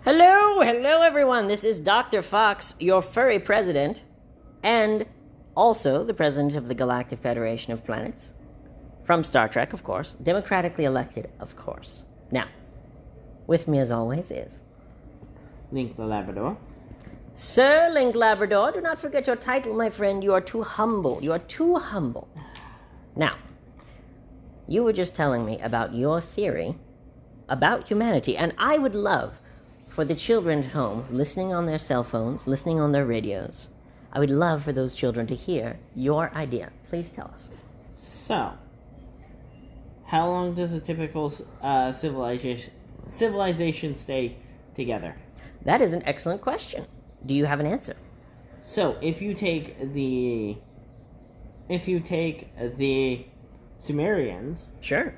Hello everyone. This is Dr. Fox, your furry president, and also the president of the Galactic Federation of Planets. From Star Trek, of course. Democratically elected, of course. Now, with me as always is... Link the Labrador. Sir Link Labrador, do not forget your title, my friend. You are too humble. You are too humble. Now, you were just telling me about your theory about humanity, and I would love for the children at home, listening on their cell phones, listening on their radios, I would love for those children to hear your idea. Please tell us. So, how long does a typical civilization stay together? That is an excellent question. Do you have an answer? So, if you take the Sumerians... Sure.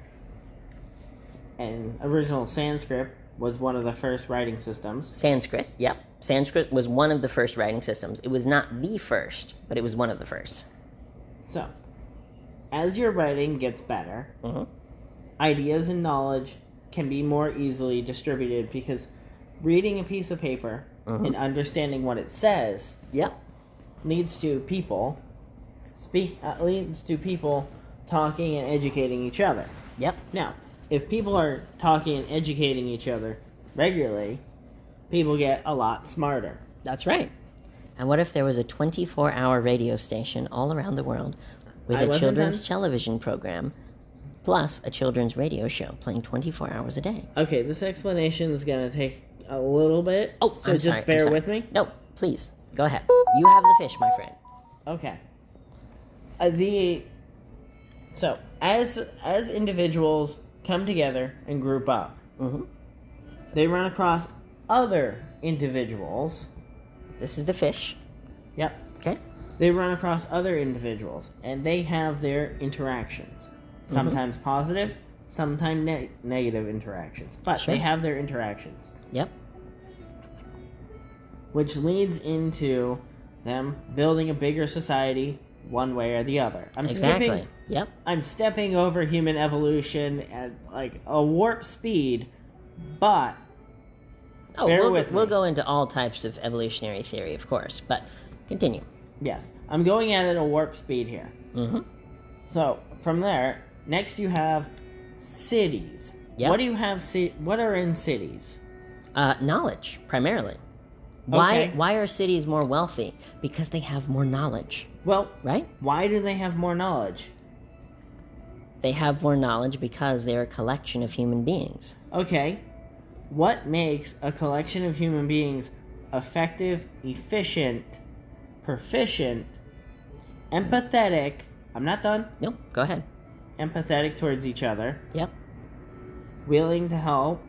And original Sanskrit was one of the first writing systems. Sanskrit, yep. Sanskrit was one of the first writing systems. It was not the first, but it was one of the first. So, as your writing gets better, ideas and knowledge can be more easily distributed because reading a piece of paper and understanding what it says leads to people talking and educating each other. Yep. Now, if people are talking and educating each other regularly, people get a lot smarter. That's right. And what if there was a 24-hour radio station all around the world with a children's television program plus a children's radio show playing 24 hours a day? Okay, this explanation is going to take a little bit. Oh, so just bear with me. No, please. Go ahead. You have the fish, my friend. Okay. So, as individuals come together and group up, they run across other individuals. This is the fish. Yep. Okay. They run across other individuals, and they have their interactions. Sometimes positive, sometimes negative interactions. But they have their interactions. Yep. Which leads into them building a bigger society one way or the other. I'm stepping over human evolution at like a warp speed, but we'll go into all types of evolutionary theory, of course, but continue. Yes, I'm going at it a warp speed here. So from there, next you have cities. Yep. What do you have? What are in cities? Knowledge, primarily. Why are cities more wealthy? Because they have more knowledge. Well, right? Why do they have more knowledge? They have more knowledge because they're a collection of human beings. Okay. What makes a collection of human beings effective, efficient, proficient, empathetic? I'm not done. Nope, go ahead. Empathetic towards each other. Yep. Willing to help.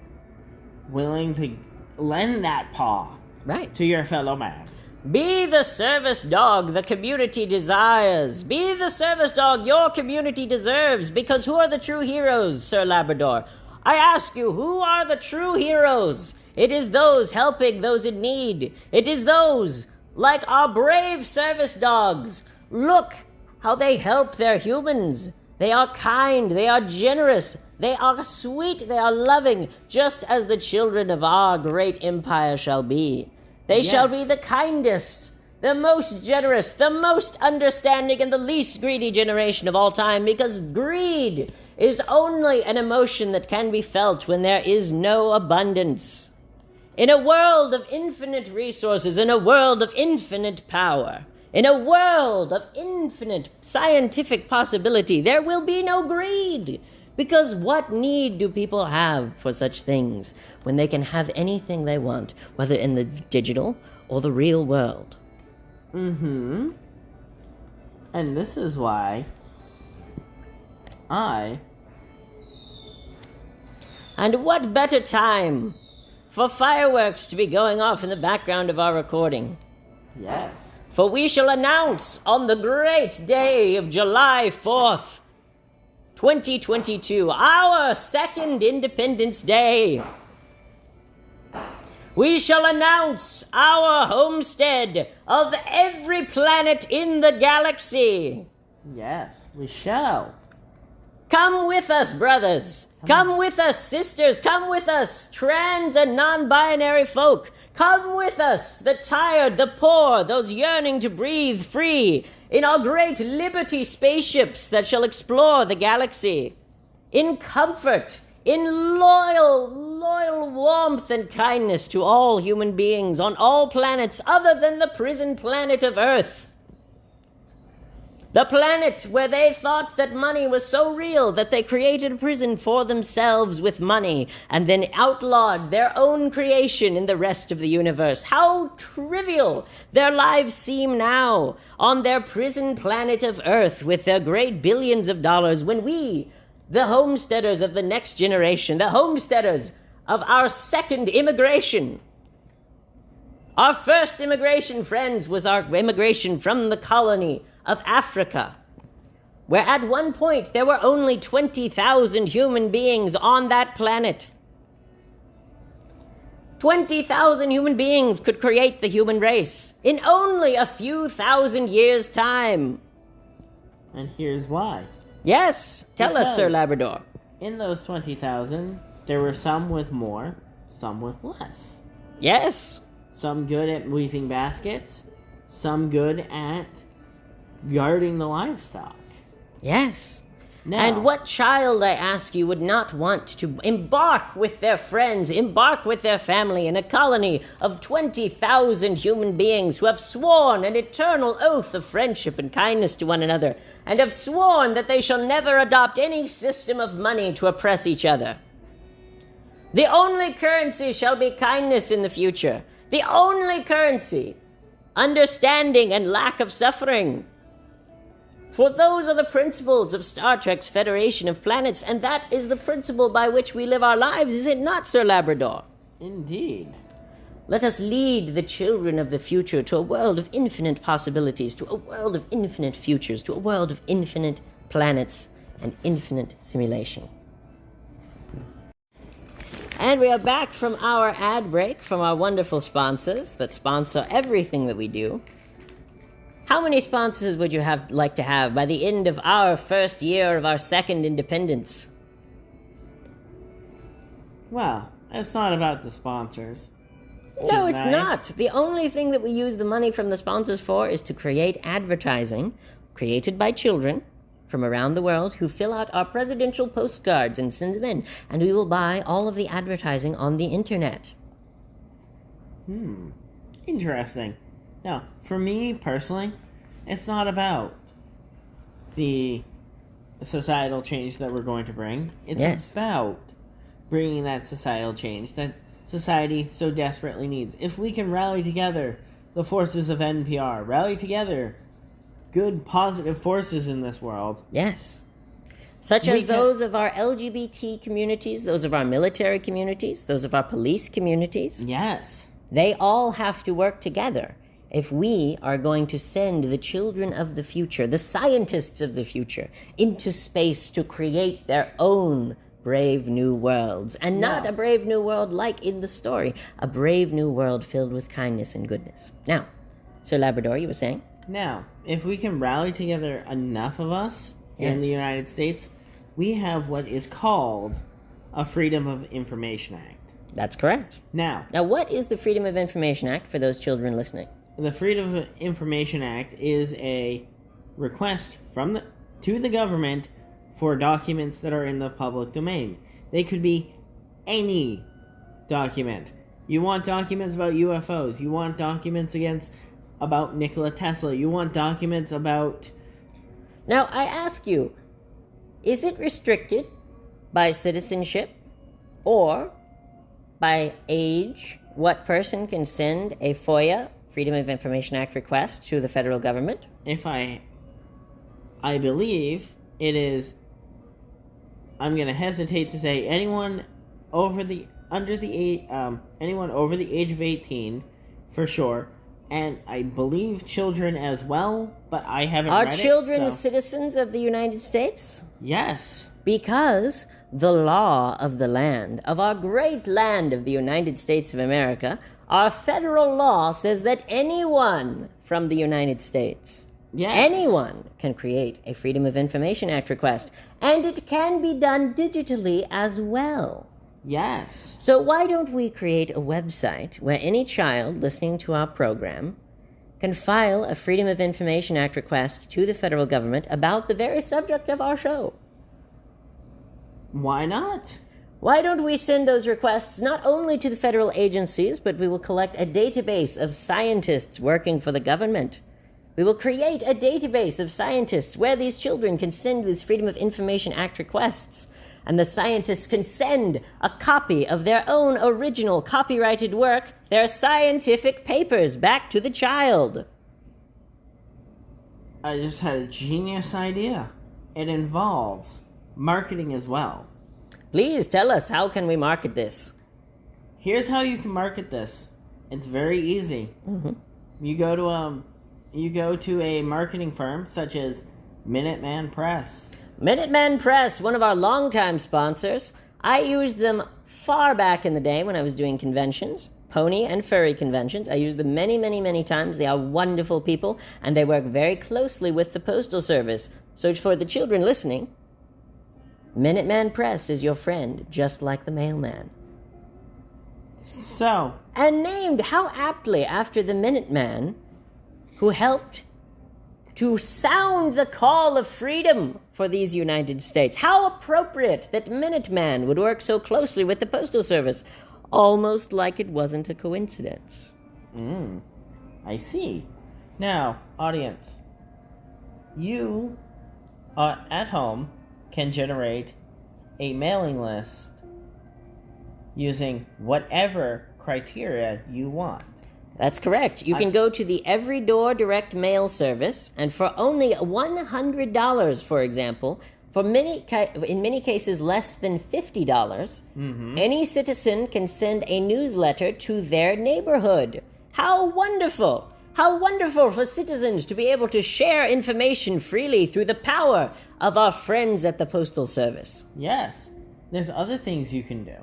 Willing to lend that paw. Right. To your fellow man. Be the service dog the community desires. Be the service dog your community deserves. Because who are the true heroes, Sir Labrador? I ask you, who are the true heroes? It is those helping those in need. It is those like our brave service dogs. Look how they help their humans. They are kind. They are generous. They are sweet. They are loving, just as the children of our great empire shall be. They shall be the kindest, the most generous, the most understanding, and the least greedy generation of all time, because greed is only an emotion that can be felt when there is no abundance. In a world of infinite resources, in a world of infinite power, in a world of infinite scientific possibility, there will be no greed. Because what need do people have for such things when they can have anything they want, whether in the digital or the real world? And this is why And what better time for fireworks to be going off in the background of our recording? Yes. For we shall announce on the great day of July 4th, 2022, our second Independence Day. We shall announce our homestead of every planet in the galaxy. Yes, we shall. Come with us, brothers. Come with us, sisters. Come with us, trans and non-binary folk. Come with us, the tired, the poor, those yearning to breathe free in our great liberty spaceships that shall explore the galaxy. In comfort, in loyal warmth and kindness to all human beings on all planets other than the prison planet of Earth. The planet where they thought that money was so real that they created a prison for themselves with money and then outlawed their own creation in the rest of the universe. How trivial their lives seem now on their prison planet of Earth with their great billions of dollars when we, the homesteaders of the next generation, the homesteaders of our second immigration, our first immigration, friends, was our immigration from the colony of Africa, where at one point there were only 20,000 human beings on that planet. 20,000 human beings could create the human race in only a few thousand years' time. And here's why. Yes, tell us, Sir Labrador. In those 20,000, there were some with more, some with less. Yes. Some good at weaving baskets, some good at guarding the livestock. Yes. Now, and what child, I ask you, would not want to embark with their friends, embark with their family in a colony of 20,000 human beings who have sworn an eternal oath of friendship and kindness to one another, and have sworn that they shall never adopt any system of money to oppress each other? The only currency shall be kindness in the future. The only currency. Understanding and lack of suffering. For those are the principles of Star Trek's Federation of Planets, and that is the principle by which we live our lives, is it not, Sir Labrador? Indeed. Let us lead the children of the future to a world of infinite possibilities, to a world of infinite futures, to a world of infinite planets and infinite simulation. And we are back from our ad break from our wonderful sponsors that sponsor everything that we do. How many sponsors would you like to have by the end of our first year of our second independence? Well, it's not about the sponsors. No, it's not. The only thing that we use the money from the sponsors for is to create advertising created by children from around the world who fill out our presidential postcards and send them in, and we will buy all of the advertising on the internet. Interesting. Now, for me personally, it's not about the societal change that we're going to bring. It's about bringing that societal change that society so desperately needs. If we can rally together the forces of NPR, rally together good, positive forces in this world. Yes. Such as those of our LGBT communities, those of our military communities, those of our police communities. Yes. They all have to work together if we are going to send the children of the future, the scientists of the future, into space to create their own brave new worlds. And not a brave new world like in the story, a brave new world filled with kindness and goodness. Now, Sir Labrador, you were saying? Now, if we can rally together enough of us in the United States, we have what is called a Freedom of Information Act. That's correct. Now, what is the Freedom of Information Act for those children listening? The Freedom of Information Act is a request to the government for documents that are in the public domain. They could be any document. You want documents about UFOs. You want documents about Nikola Tesla. You want documents about... Now, I ask you, is it restricted by citizenship or by age? What person can send a FOIA, Freedom of Information Act request to the federal government? I believe it is... I'm going to hesitate to say anyone over the age of 18, for sure. And I believe children as well, but I haven't read it. Are children citizens of the United States? Yes. Because the law of the land, of our great land of the United States of America, our federal law says that anyone from the United States Yes. Anyone can create a Freedom of Information Act request, and it can be done digitally as well. Yes. So why don't we create a website where any child listening to our program can file a Freedom of Information Act request to the federal government about the very subject of our show? Why not? Why don't we send those requests not only to the federal agencies, but we will collect a database of scientists working for the government. We will create a database of scientists where these children can send these Freedom of Information Act requests. And the scientists can send a copy of their own original copyrighted work, their scientific papers, back to the child. I just had a genius idea. It involves marketing as well. Please tell us, how can we market this? Here's how you can market this. It's very easy. Mm-hmm. You go to a marketing firm such as Minuteman Press. Minuteman Press, one of our longtime sponsors. I used them far back in the day when I was doing conventions, pony and furry conventions. I used them many, many, many times. They are wonderful people, and they work very closely with the Postal Service. So for the children listening, Minuteman Press is your friend, just like the mailman. So, And named, how aptly, after the Minuteman, who helped to sound the call of freedom for these United States. How appropriate that Minuteman would work so closely with the Postal Service, almost like it wasn't a coincidence. I see. Now, audience, you at home can generate a mailing list using whatever criteria you want. That's correct. You can go to the Every Door direct mail service, and for only $100, for example, in many cases less than $50, any citizen can send a newsletter to their neighborhood. How wonderful! How wonderful for citizens to be able to share information freely through the power of our friends at the Postal Service. Yes. There's other things you can do.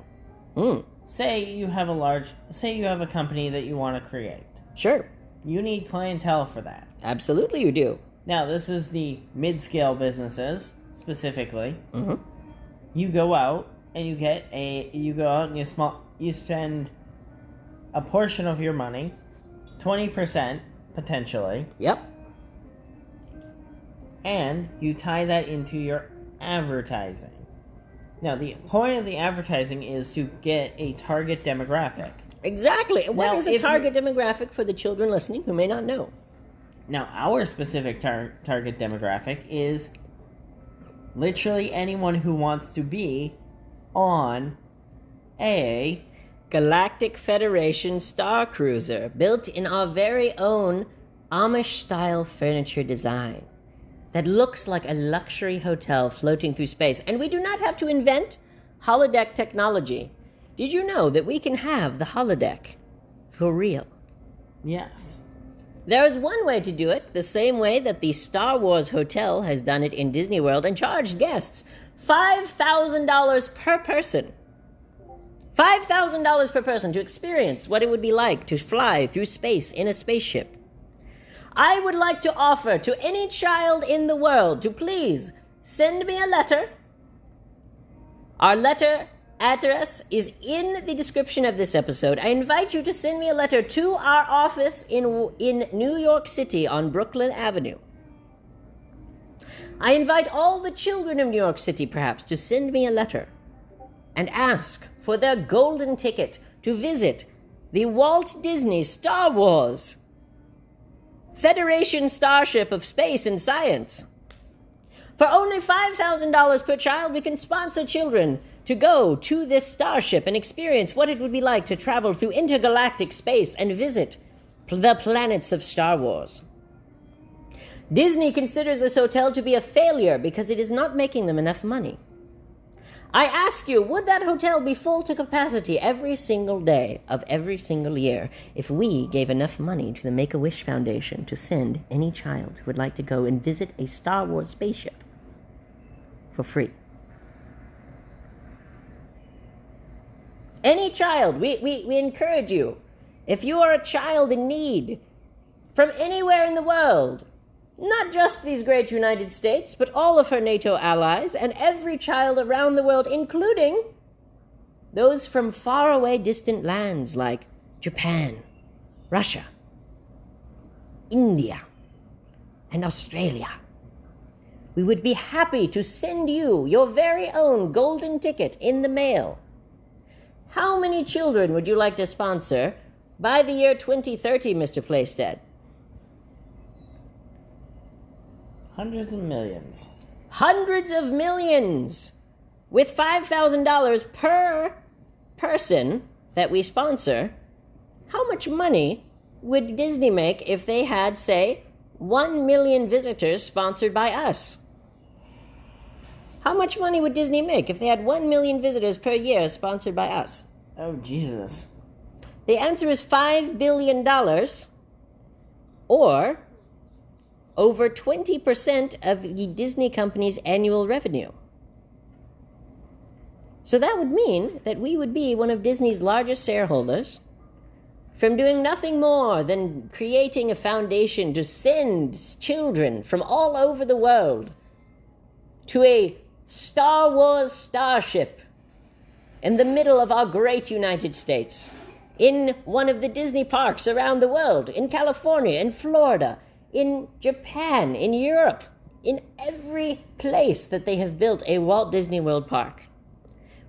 Say you have a company that you want to create. Sure. You need clientele for that. Absolutely you do. Now, this is the mid-scale businesses, specifically. You go out and you spend a portion of your money, 20% potentially. Yep. And you tie that into your advertising. Now, the point of the advertising is to get a target demographic. Exactly. What Now, is a if target demographic for the children listening who may not know? Now, our specific target demographic is literally anyone who wants to be on a Galactic Federation Star Cruiser, built in our very own Amish-style furniture design that looks like a luxury hotel floating through space. And we do not have to invent holodeck technology. Did you know that we can have the holodeck for real? Yes. There is one way to do it, the same way that the Star Wars Hotel has done it in Disney World and charged guests $5,000 per person. $5,000 per person to experience what it would be like to fly through space in a spaceship. I would like to offer to any child in the world to please send me a letter. Our letter address is in the description of this episode. I invite you to send me a letter to our office in New York City on Brooklyn Avenue. I invite all the children of New York City, perhaps, to send me a letter and ask for their golden ticket to visit the Walt Disney Star Wars Federation Starship of Space and Science. For only $5,000 per child, we can sponsor children to go to this starship and experience what it would be like to travel through intergalactic space and visit the planets of Star Wars. Disney considers this hotel to be a failure because it is not making them enough money. I ask you, would that hotel be full to capacity every single day of every single year if we gave enough money to the Make-A-Wish Foundation to send any child who would like to go and visit a Star Wars spaceship for free? Any child, we encourage you. If you are a child in need from anywhere in the world, Not just these great United States, but all of her NATO allies and every child around the world, including those from faraway distant lands like Japan, Russia, India, and Australia. We would be happy to send you your very own golden ticket in the mail. How many children would you like to sponsor by the year 2030, Mr. Playstead? Hundreds of millions. Hundreds of millions! With $5,000 per person that we sponsor, how much money would Disney make if they had, say, 1 million visitors sponsored by us? How much money would Disney make if they had 1 million visitors per year sponsored by us? Oh, Jesus. The answer is $5 billion, or over 20% of the Disney company's annual revenue. So that would mean that we would be one of Disney's largest shareholders, from doing nothing more than creating a foundation to send children from all over the world to a Star Wars starship in the middle of our great United States, in one of the Disney parks around the world, in California, in Florida, in Japan, in Europe, in every place that they have built a Walt Disney World park.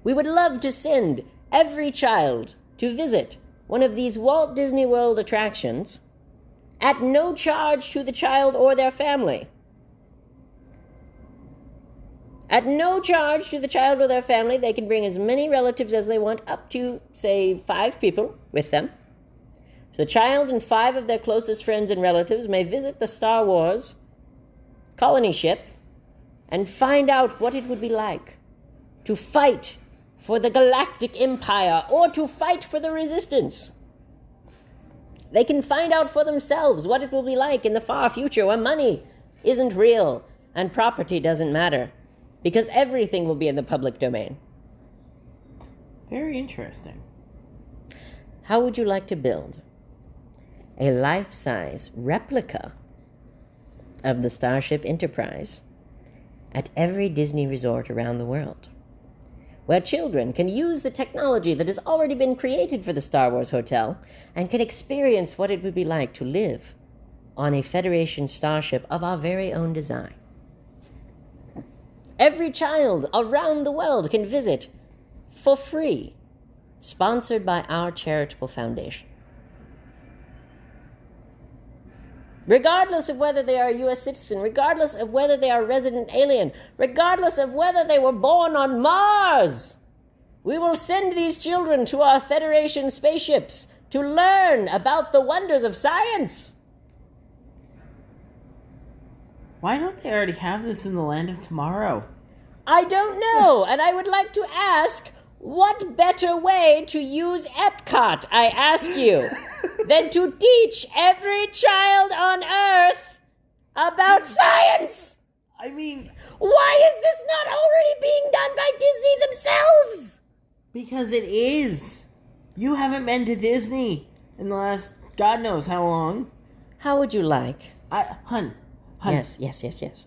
We would love to send every child to visit one of these Walt Disney World attractions at no charge to the child or their family. At no charge to the child or their family, they can bring as many relatives as they want, up to, say, 5 people with them. So the child and 5 of their closest friends and relatives may visit the Star Wars colony ship and find out what it would be like to fight for the Galactic Empire or to fight for the Resistance. They can find out for themselves what it will be like in the far future where money isn't real and property doesn't matter, because everything will be in the public domain. Very interesting. How would you like to build a life-size replica of the Starship Enterprise at every Disney resort around the world, where children can use the technology that has already been created for the Star Wars Hotel and can experience what it would be like to live on a Federation starship of our very own design? Every child around the world can visit for free, sponsored by our charitable foundation. Regardless of whether they are a U.S. citizen, regardless of whether they are a resident alien, regardless of whether they were born on Mars, we will send these children to our Federation spaceships to learn about the wonders of science. Why don't they already have this in the land of tomorrow? I don't know, and I would like to ask, what better way to use Epcot, I ask you, than to teach every child on Earth about science? I mean, why is this not already being done by Disney themselves? Because it is. You haven't been to Disney in the last God knows how long. How would you like? Hun. Yes,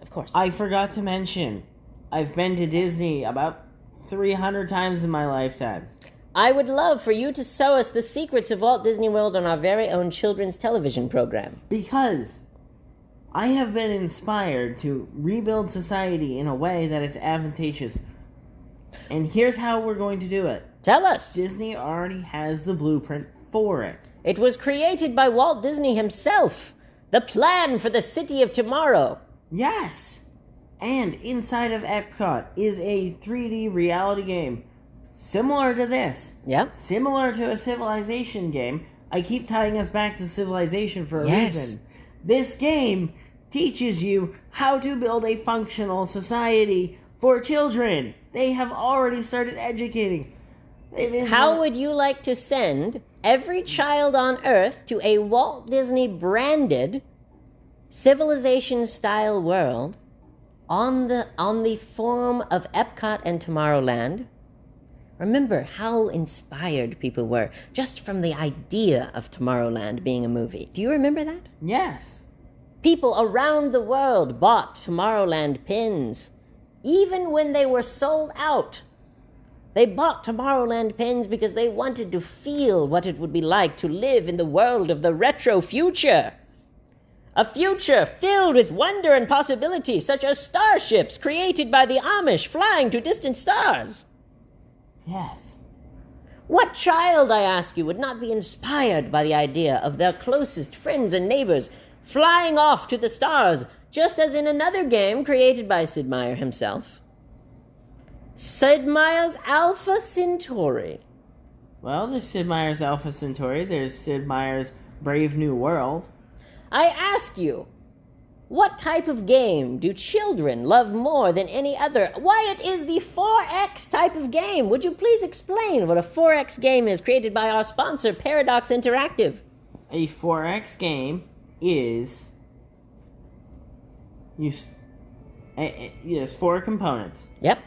of course. I forgot to mention, I've been to Disney about 300 times in my lifetime. I would love for you to show us the secrets of Walt Disney World on our very own children's television program. Because I have been inspired to rebuild society in a way that is advantageous. And here's how we're going to do it. Tell us. Disney already has the blueprint for it. It was created by Walt Disney himself. The plan for the city of tomorrow. Yes! And inside of Epcot is a 3D reality game. Similar to this. Yeah. Similar to a Civilization game. I keep tying us back to Civilization for a Yes. reason. This game teaches you how to build a functional society for children. They have already started educating. How would you like to send every child on Earth to a Walt Disney branded Civilization-style world on the form of Epcot and Tomorrowland? Remember how inspired people were just from the idea of Tomorrowland being a movie. Do you remember that? Yes. People around the world bought Tomorrowland pins, even when they were sold out. They bought Tomorrowland pins because they wanted to feel what it would be like to live in the world of the retro future. A future filled with wonder and possibility, such as starships created by the Amish flying to distant stars. Yes. What child, I ask you, would not be inspired by the idea of their closest friends and neighbors flying off to the stars, just as in another game created by Sid Meier himself? Sid Meier's Alpha Centauri. Well, there's Sid Meier's Alpha Centauri. There's Sid Meier's Brave New World. I ask you, what type of game do children love more than any other? Why, it is the 4X type of game. Would you please explain what a 4X game is created by our sponsor, Paradox Interactive? A 4X game is... There's 4 components. Yep.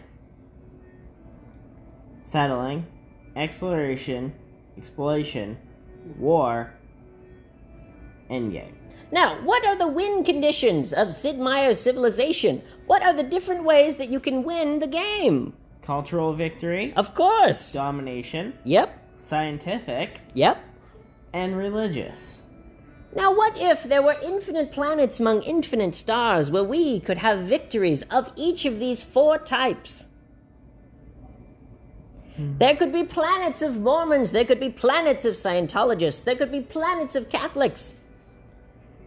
Settling, exploration, war, endgame. Now, what are the win conditions of Sid Meier's Civilization? What are the different ways that you can win the game? Cultural victory. Of course. Domination. Yep. Scientific. Yep. And religious. Now, what if there were infinite planets among infinite stars where we could have victories of each of these 4 types? There could be planets of Mormons, there could be planets of Scientologists, there could be planets of Catholics.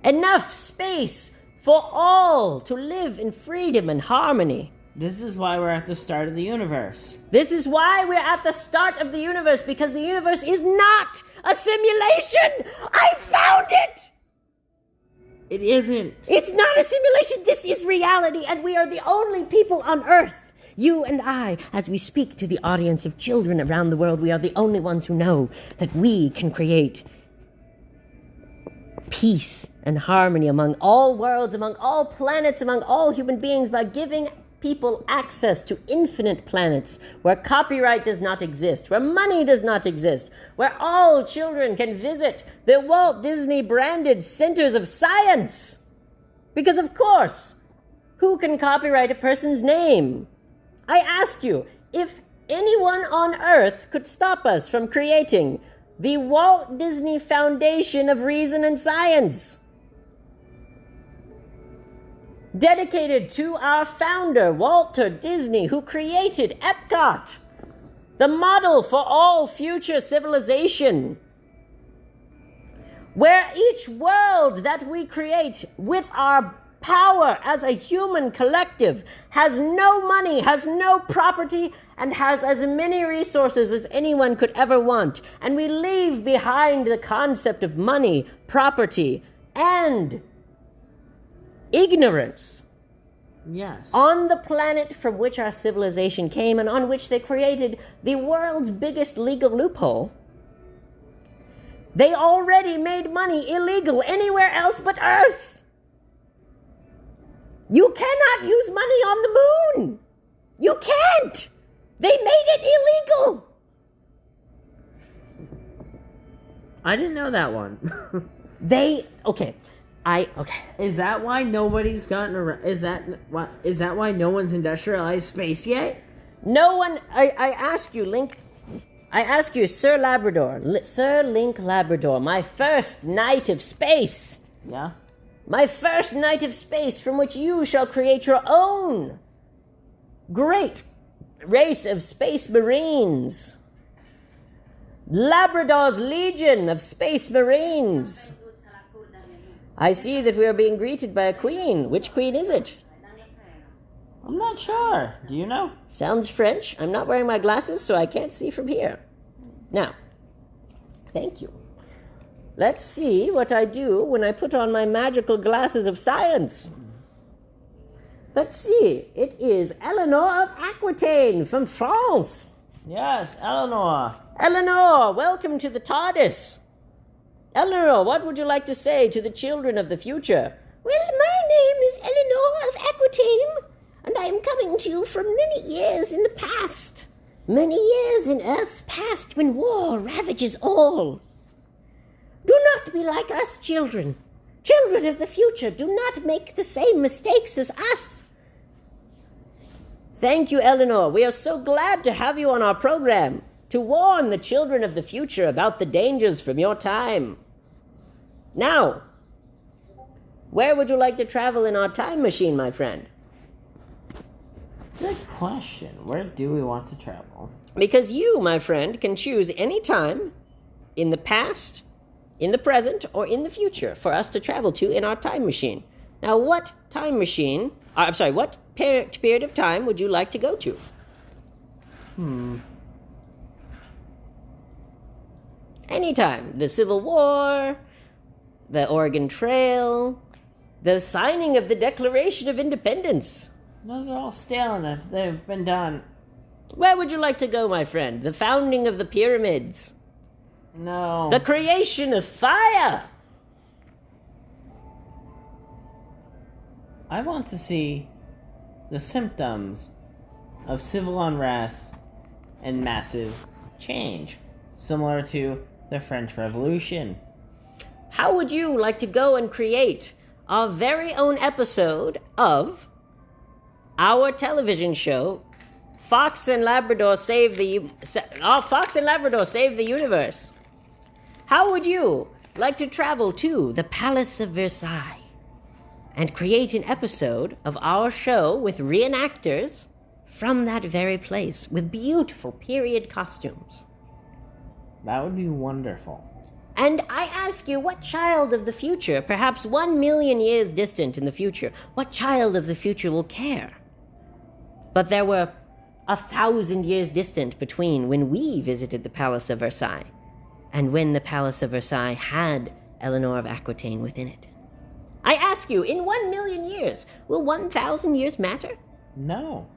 Enough space for all to live in freedom and harmony. This is why we're at the start of the universe. This is why we're at the start of the universe, because the universe is not a simulation! I found it! It isn't. It's not a simulation, this is reality, and we are the only people on Earth. You and I, as we speak to the audience of children around the world, we are the only ones who know that we can create peace and harmony among all worlds, among all planets, among all human beings by giving people access to infinite planets where copyright does not exist, where money does not exist, where all children can visit the Walt Disney branded centers of science. Because of course, who can copyright a person's name? I ask you, if anyone on Earth could stop us from creating the Walt Disney Foundation of Reason and Science, dedicated to our founder, Walter Disney, who created Epcot, the model for all future civilization, where each world that we create with our power as a human collective has no money, has no property, and has as many resources as anyone could ever want. And we leave behind the concept of money, property, and ignorance. Yes. On the planet from which our civilization came and on which they created the world's biggest legal loophole. They already made money illegal anywhere else but Earth. You cannot use money on the moon. You can't. They made it illegal. I didn't know that one. Okay. Is that why nobody's gotten around? Is that why no one's industrialized space yet? No one. I ask you, Link. I ask you, Sir Link Labrador, my first knight of space. Yeah. My first knight of space, from which you shall create your own great race of space marines. Labrador's legion of space marines. I see that we are being greeted by a queen. Which queen is it? I'm not sure. Do you know? Sounds French. I'm not wearing my glasses, so I can't see from here. Now, thank you. Let's see what I do when I put on my magical glasses of science. Let's see. It is Eleanor of Aquitaine from France. Yes, Eleanor. Eleanor, welcome to the TARDIS. Eleanor, what would you like to say to the children of the future? Well, my name is Eleanor of Aquitaine, and I am coming to you from many years in the past. Many years in Earth's past when war ravages all. Do not be like us, children. Children of the future, do not make the same mistakes as us. Thank you, Eleanor. We are so glad to have you on our program to warn the children of the future about the dangers from your time. Now, where would you like to travel in our time machine, my friend? Good question. Where do we want to travel? Because you, my friend, can choose any time in the past, in the present, or in the future for us to travel to in our time machine. Now, what time machine, what period of time would you like to go to? Anytime. The Civil War, the Oregon Trail, the signing of the Declaration of Independence. Those are all stale enough. They've been done. Where would you like to go, my friend? The founding of the pyramids. No. The creation of fire. I want to see the symptoms of civil unrest and massive change, similar to the French Revolution. How would you like to go and create our very own episode of our television show, Fox and Labrador Save the Universe? How would you like to travel to the Palace of Versailles and create an episode of our show with reenactors from that very place with beautiful period costumes? That would be wonderful. And I ask you, what child of the future, perhaps 1 million years distant in the future, what child of the future will care? But there were 1,000 years distant between when we visited the Palace of Versailles and when the Palace of Versailles had Eleanor of Aquitaine within it. I ask you, in 1 million years, will 1,000 years matter? No.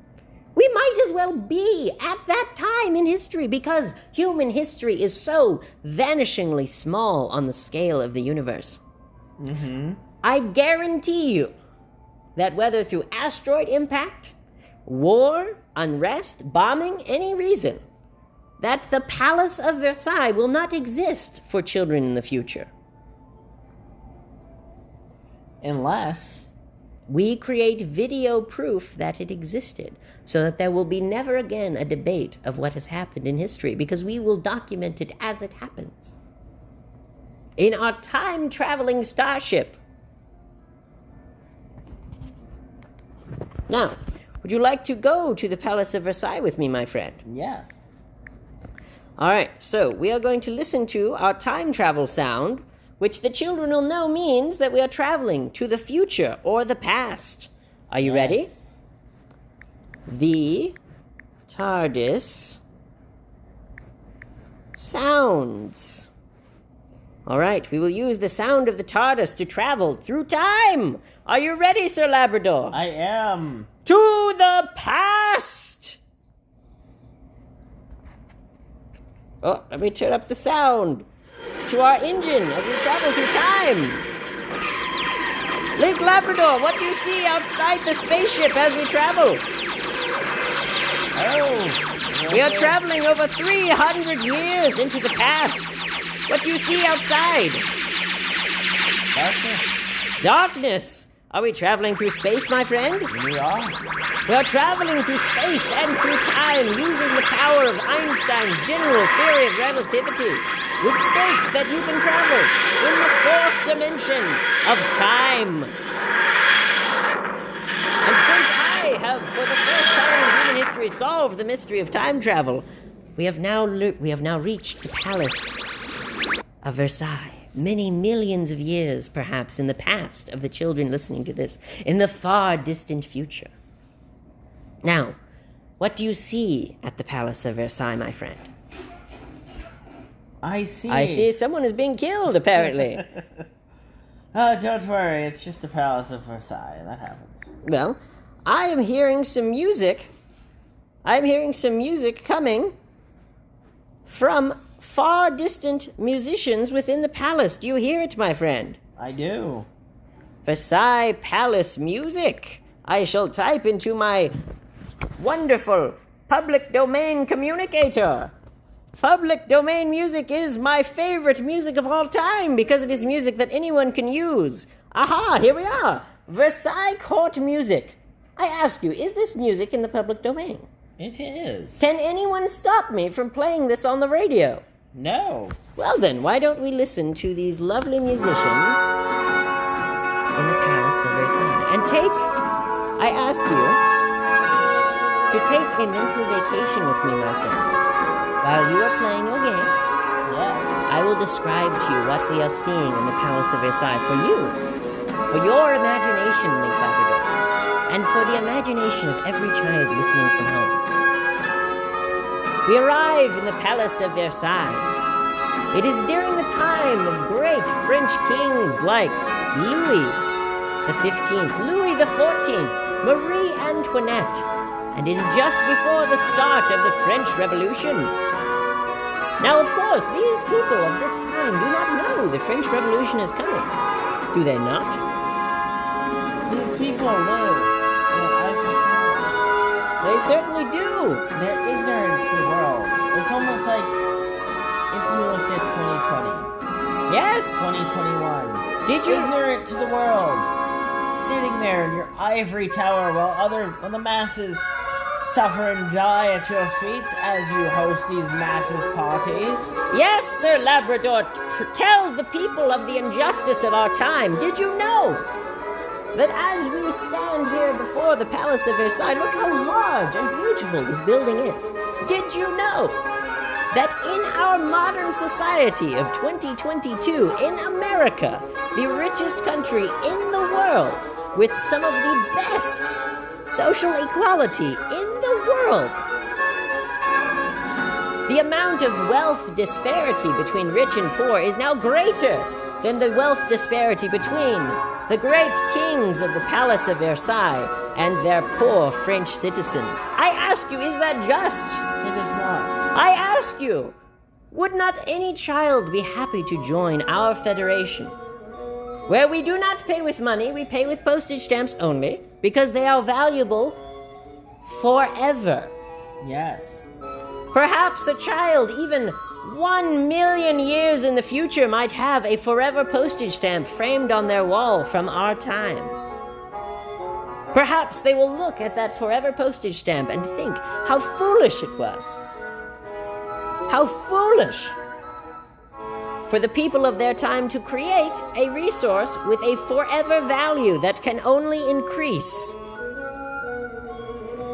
We might as well be at that time in history because human history is so vanishingly small on the scale of the universe. I guarantee you that whether through asteroid impact, war, unrest, bombing, any reason, that the Palace of Versailles will not exist for children in the future. Unless we create video proof that it existed, so that there will be never again a debate of what has happened in history, because we will document it as it happens. In our time-traveling starship. Now, would you like to go to the Palace of Versailles with me, my friend? yes. All right, so we are going to listen to our time travel sound, which the children will know means that we are traveling to the future or the past. Are you ready? The TARDIS sounds. All right, we will use the sound of the TARDIS to travel through time. Are you ready, Sir Labrador? I am. To the past! Oh, let me turn up the sound to our engine as we travel through time. Link Labrador, what do you see outside the spaceship as we travel? Oh. We are traveling over 300 years into the past. What do you see outside? Darkness. Darkness. Are we traveling through space, my friend? We are. We are traveling through space and through time using the power of Einstein's general theory of relativity, which states that you can travel in the fourth dimension of time. And since I have, for the first time in human history, solved the mystery of time travel, we have now reached the Palace of Versailles. Many millions of years, perhaps, in the past of the children listening to this, in the far distant future. Now, what do you see at the Palace of Versailles, my friend? I see. I see someone is being killed, apparently. Oh, don't worry. It's just the Palace of Versailles. That happens. Well, I am hearing some music. I'm hearing some music coming from far distant musicians within the palace. Do you hear it, my friend? I do. Versailles Palace music. I shall type into my wonderful public domain communicator. Public domain music is my favorite music of all time because it is music that anyone can use Aha, here we are. Versailles court music. I ask you, is this music in the public domain? It is. Can anyone stop me from playing this on the radio? No. Well then, why don't we listen to these lovely musicians in the Palace of Versailles? And I ask you to take a mental vacation with me, my friend. While you are playing your game, Yes. I will describe to you what we are seeing in the Palace of Versailles for you, for your imagination, Link Labrador, and for the imagination of every child listening from home. We arrive in the Palace of Versailles. It is during the time of great French kings like Louis XV, Louis XIV, Marie Antoinette, and it is just before the start of the French Revolution. Now, of course, these people of this time do not know the French Revolution is coming. Do they not? These people live in Eiffel Tower. They certainly do. They're ignorant to the world. It's almost like if you looked at 2020, Yes. 2021. Did you? Ignorant to the world. Sitting there in your ivory tower while the masses suffer and die at your feet as you host these massive parties. Yes, Sir Labrador. Tell the people of the injustice of our time. Did you know that as we stand here before the Palace of Versailles, look how large and beautiful this building is. Did you know that in our modern society of 2022, in America, the richest country in the world, with some of the best social equality in the world, the amount of wealth disparity between rich and poor is now greater than the wealth disparity between the great kings of the Palace of Versailles and their poor French citizens? I ask you, is that just? It is not. I ask you, would not any child be happy to join our federation, where we do not pay with money, we pay with postage stamps only, because they are valuable forever? Yes. Perhaps a child, even 1 million years in the future, might have a forever postage stamp framed on their wall from our time. Perhaps they will look at that forever postage stamp and think how foolish it was. How foolish for the people of their time to create a resource with a forever value that can only increase.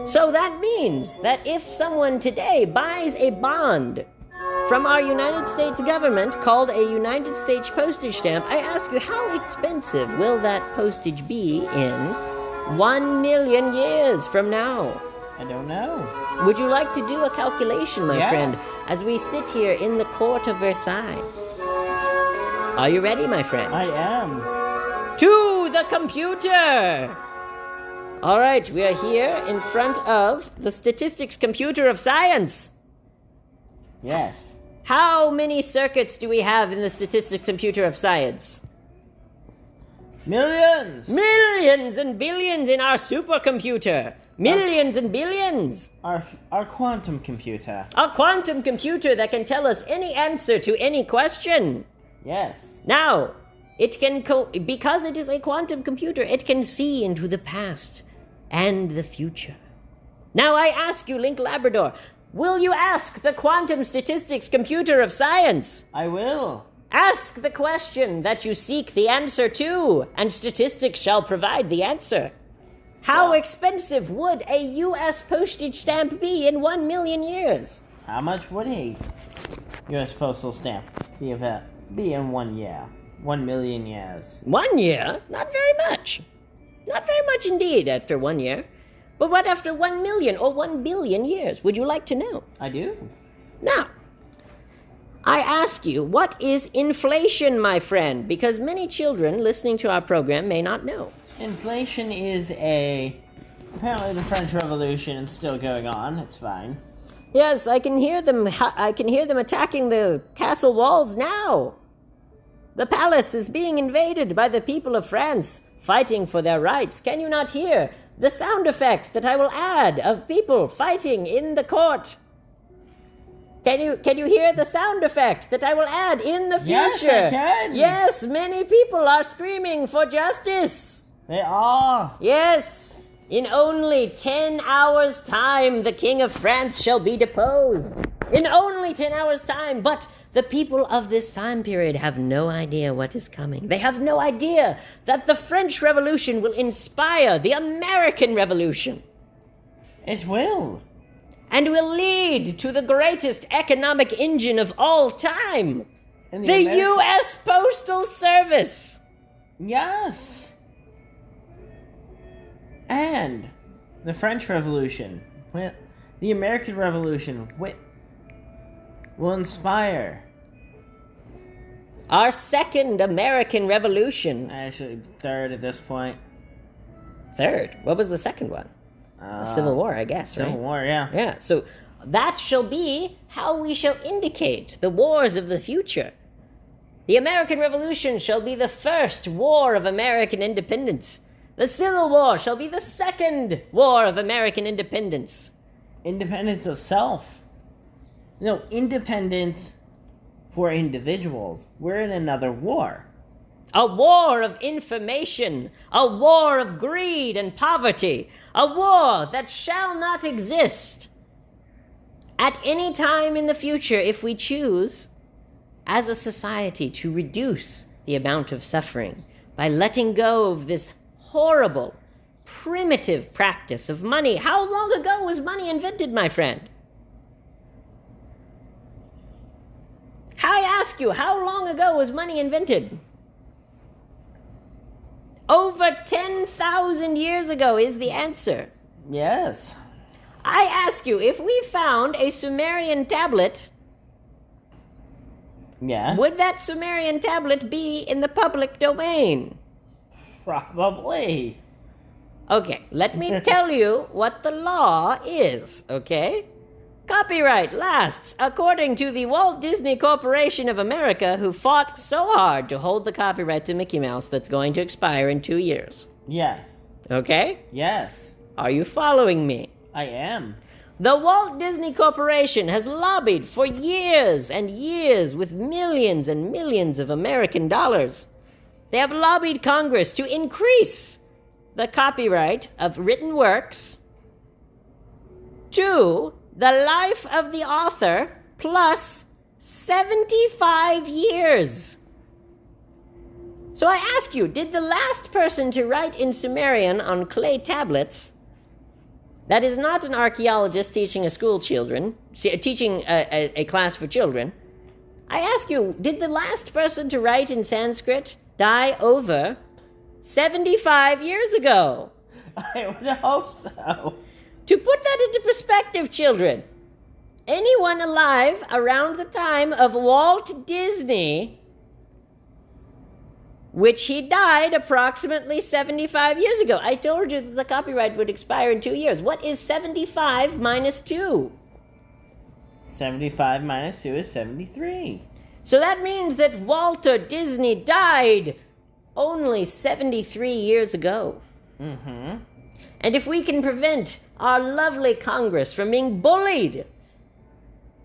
So that means that if someone today buys a bond from our United States government called a United States postage stamp, I ask you, how expensive will that postage be in 1 million years from now? I don't know. Would you like to do a calculation, my Yes. friend, as we sit here in the court of Versailles? Are you ready, my friend? I am. To the computer! All right, we are here in front of the statistics computer of science. Yes. How many circuits do we have in the statistics computer of science? Millions! Millions and billions in our supercomputer. Millions and billions. Our quantum computer. A quantum computer that can tell us any answer to any question. Yes. Now, it can because it is a quantum computer, it can see into the past and the future. Now I ask you, Link Labrador, will you ask the quantum statistics computer of science? I will. Ask the question that you seek the answer to, and statistics shall provide the answer. How expensive would a U.S. postage stamp be in 1 million years? How much would a U.S. postal stamp be in 1 year? 1 million years. 1 year? Not very much. Not very much indeed after 1 year. But what after 1 million or 1 billion years? Would you like to know? I do. Now, I ask you, what is inflation, my friend? Because many children listening to our program may not know. Inflation is apparently the French Revolution is still going on. It's fine. Yes, I can hear them. I can hear them attacking the castle walls now. The palace is being invaded by the people of France, fighting for their rights. Can you not hear the sound effect that I will add of people fighting in the court? Can you hear the sound effect that I will add in the future? Yes, I can. Yes, many people are screaming for justice. They are. Yes. In only 10 hours' time, the King of France shall be deposed. In only 10 hours' time. But the people of this time period have no idea what is coming. They have no idea that the French Revolution will inspire the American Revolution. It will. And will lead to the greatest economic engine of all time. And The U.S. Postal Service. Yes. And the French Revolution, the American Revolution, will inspire. Our second American Revolution. Actually, third at this point. Third? What was the second one? Civil War, I guess, right? Civil War, yeah. Yeah, so that shall be how we shall indicate the wars of the future. The American Revolution shall be the first war of American independence. The Civil War shall be the second war of American independence. Independence of self. No, independence for individuals. We're in another war. A war of information, a war of greed and poverty, a war that shall not exist at any time in the future if we choose, as a society, to reduce the amount of suffering by letting go of this horrible, primitive practice of money. How long ago was money invented, my friend? I ask you, how long ago was money invented? Over 10,000 years ago is the answer. Yes. I ask you, if we found a Sumerian tablet, Yes. would that Sumerian tablet be in the public domain? Probably. Okay, let me tell you what the law is, okay? Copyright lasts according to the Walt Disney Corporation of America, who fought so hard to hold the copyright to Mickey Mouse that's going to expire in 2 years. Yes. Okay? Yes. Are you following me? I am. The Walt Disney Corporation has lobbied for years and years with millions and millions of American dollars. They have lobbied Congress to increase the copyright of written works to the life of the author plus 75 years. So I ask you, did the last person to write in Sumerian on clay tablets, that is not an archaeologist teaching teaching a class for children, I ask you, did the last person to write in Sanskrit die over 75 years ago? I would hope so. To put that into perspective, children, anyone alive around the time of Walt Disney, which he died approximately 75 years ago. I told you that the copyright would expire in 2 years. What is 75 minus 2? 75 minus 2 is 73. So that means that Walter Disney died only 73 years ago. Mm-hmm. And if we can prevent our lovely Congress from being bullied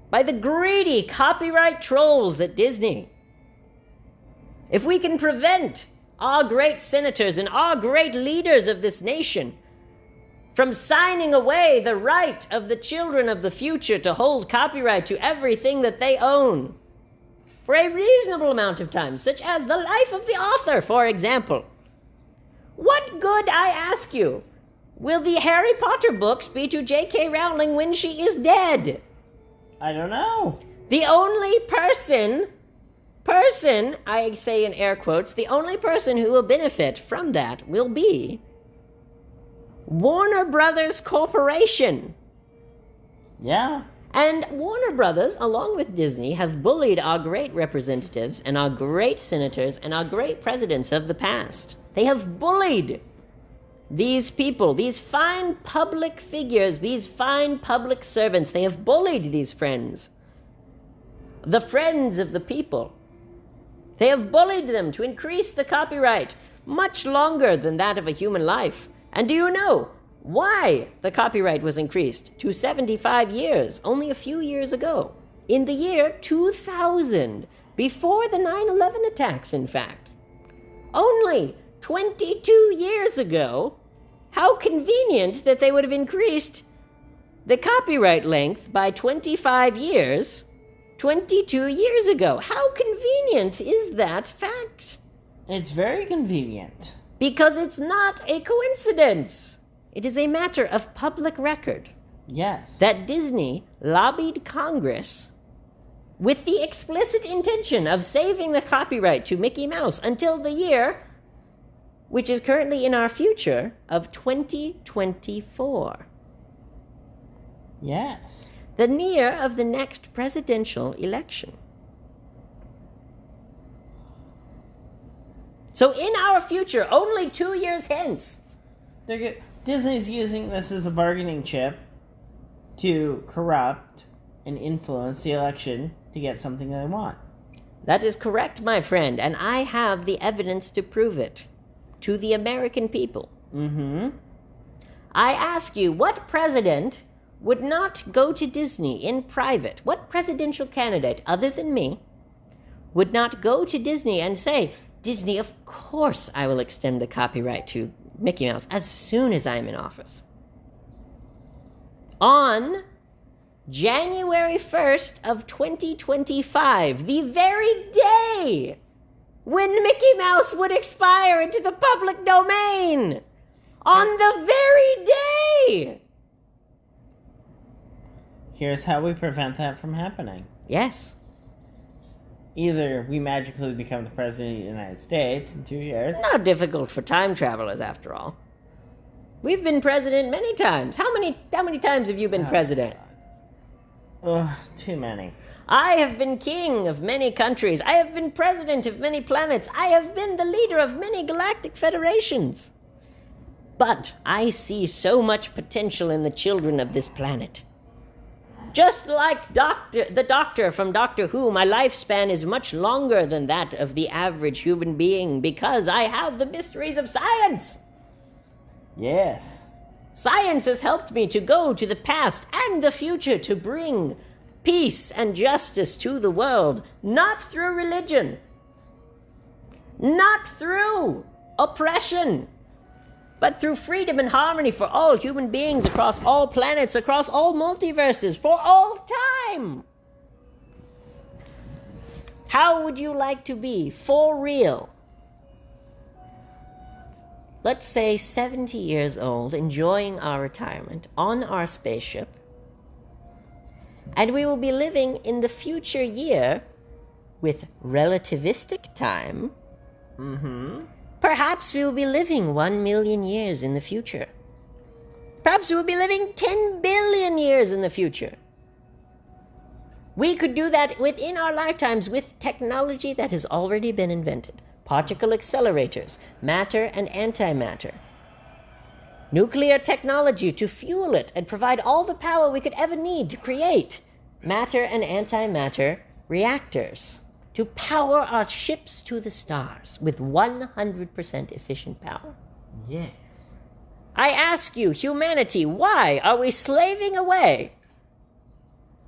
by the greedy copyright trolls at Disney, if we can prevent our great senators and our great leaders of this nation from signing away the right of the children of the future to hold copyright to everything that they own for a reasonable amount of time, such as the life of the author, for example, what good, I ask you, will the Harry Potter books be to J.K. Rowling when she is dead? I don't know. The only person, I say in air quotes, the only person who will benefit from that will be Warner Brothers Corporation. Yeah. And Warner Brothers, along with Disney, have bullied our great representatives and our great senators and our great presidents of the past. They have bullied these people, these fine public figures, these fine public servants. They have bullied these friends, the friends of the people. They have bullied them to increase the copyright much longer than that of a human life. And do you know why the copyright was increased to 75 years only a few years ago? in the year 2000, before the 9/11 attacks, in fact. Only 22 years ago. How convenient that they would have increased the copyright length by 25 years 22 years ago. How convenient is that fact? It's very convenient. Because it's not a coincidence. It is a matter of public record. Yes. That Disney lobbied Congress with the explicit intention of saving the copyright to Mickey Mouse until the year, which is currently in our future, of 2024. Yes. The year of the next presidential election. So in our future, only 2 years hence. Disney's using this as a bargaining chip to corrupt and influence the election to get something they want. That is correct, my friend, and I have the evidence to prove it to the American people. Mm-hmm. I ask you, what president would not go to Disney in private? What presidential candidate, other than me, would not go to Disney and say, Disney, of course I will extend the copyright to Mickey Mouse as soon as I'm in office. On January 1st of 2025, the very day when Mickey Mouse would expire into the public domain. On the very day! Here's how we prevent that from happening. Yes. Either we magically become the president of the United States in 2 years. Not difficult for time travelers, after all. We've been president many times. How many times have you been president? Ugh, too many. I have been king of many countries. I have been president of many planets. I have been the leader of many galactic federations. But I see so much potential in the children of this planet. Just like the Doctor from Doctor Who, my lifespan is much longer than that of the average human being because I have the mysteries of science. Yes. Science has helped me to go to the past and the future to bring peace and justice to the world, not through religion, not through oppression, but through freedom and harmony for all human beings across all planets, across all multiverses, for all time. How would you like to be, for real? Let's say 70 years old, enjoying our retirement on our spaceship, and we will be living in the future year with relativistic time. Mm-hmm. Perhaps we will be living 1 million years in the future. Perhaps we will be living 10 billion years in the future. We could do that within our lifetimes with technology that has already been invented. Particle accelerators, matter and antimatter. Nuclear technology to fuel it and provide all the power we could ever need to create matter and antimatter reactors to power our ships to the stars with 100% efficient power. Yes. I ask you, humanity, why are we slaving away?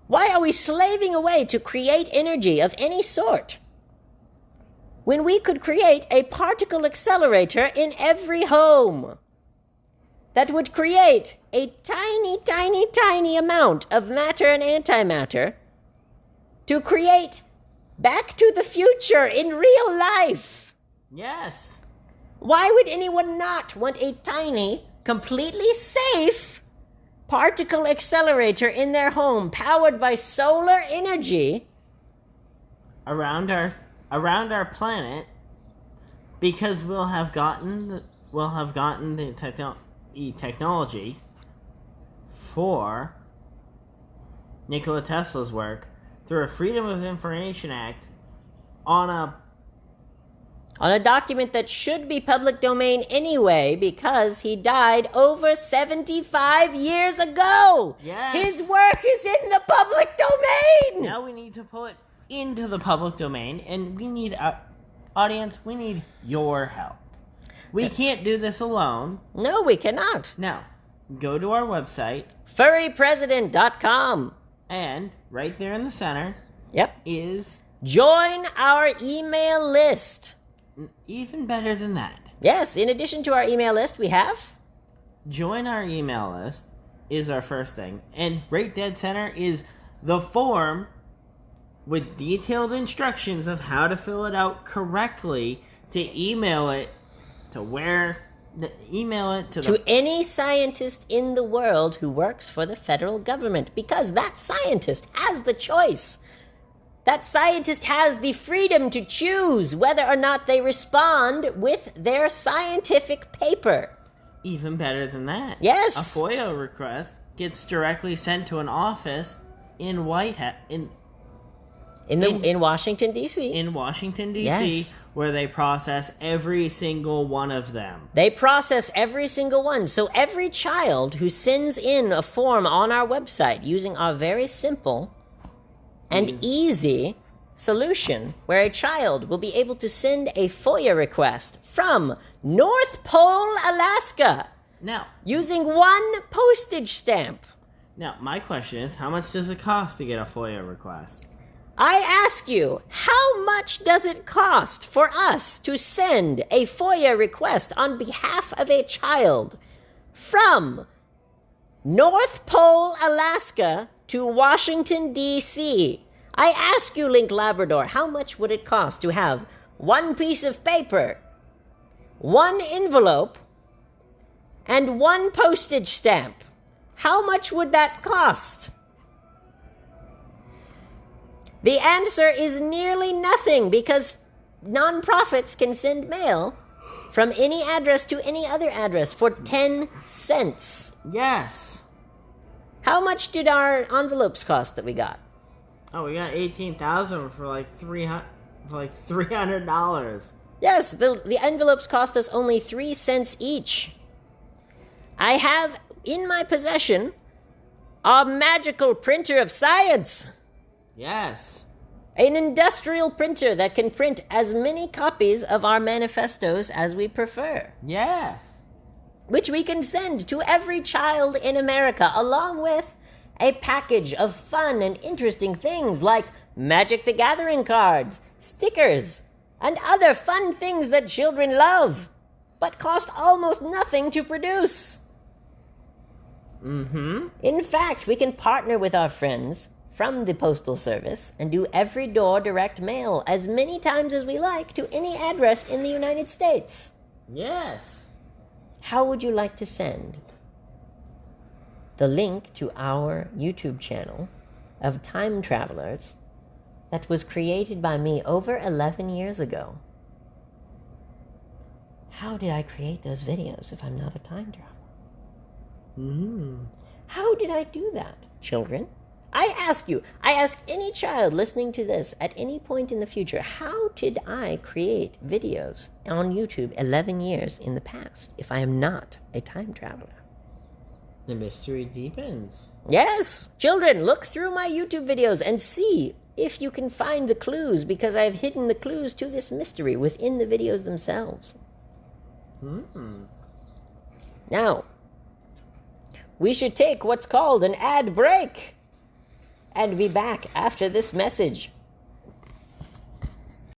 Why are we slaving away to create energy of any sort when we could create a particle accelerator in every home that would create a tiny, tiny, tiny amount of matter and antimatter to create Back to the Future in real life? Yes. Why would anyone not want a tiny, completely safe particle accelerator in their home powered by solar energy around our planet, because we'll have gotten the technology for Nikola Tesla's work through a Freedom of Information Act on a document that should be public domain anyway because he died over 75 years ago. Yes. His work is in the public domain. Now we need to pull it into the public domain, and we need audience, we need your help. We can't do this alone. No, we cannot. Now, go to our website, furrypresident.com. And right there in the center Yep. is Join our email list. even better than that. Yes, in addition to our email list, we have... Join our email list is our first thing. And right dead center is the form with detailed instructions of how to fill it out correctly to email it to to any scientist in the world who works for the federal government, because that scientist has the choice. That scientist has the freedom to choose whether or not they respond with their scientific paper. Even better than that. Yes. A FOIA request gets directly sent to an office in In Washington, D.C. In Washington, D.C., Yes. where they process every single one of them. They process every single one. So every child who sends in a form on our website using our very simple and easy solution, where a child will be able to send a FOIA request from North Pole, Alaska, Now, using one postage stamp. my question is, how much does it cost to get a FOIA request? I ask you, how much does it cost for us to send a FOIA request on behalf of a child from North Pole, Alaska to Washington, D.C.? I ask you, Link Labrador, how much would it cost to have one piece of paper, one envelope, and one postage stamp? How much would that cost? The answer is nearly nothing, because nonprofits can send mail from any address to any other address for 10 cents. Yes. How much did our envelopes cost that we got? Oh, we got 18,000 for like $300. Yes, the envelopes cost us only 3 cents each. I have in my possession a magical printer of science. Yes. An industrial printer that can print as many copies of our manifestos as we prefer, Yes. which we can send to every child in America, along with a package of fun and interesting things like Magic the Gathering cards, stickers, and other fun things that children love, but cost almost nothing to produce. Mm-hmm. In fact, we can partner with our friends from the Postal Service and do every door direct mail as many times as we like to any address in the United States. Yes. How would you like to send the link to our YouTube channel of time travelers that was created by me over 11 years ago? How did I create those videos if I'm not a time traveler? How did I do that, children? I ask you, I ask any child listening to this at any point in the future, how did I create videos on YouTube 11 years in the past if I am not a time traveler? The mystery deepens. Yes, children, look through my YouTube videos and see if you can find the clues, because I've hidden the clues to this mystery within the videos themselves. Now, we should take what's called an ad break and be back after this message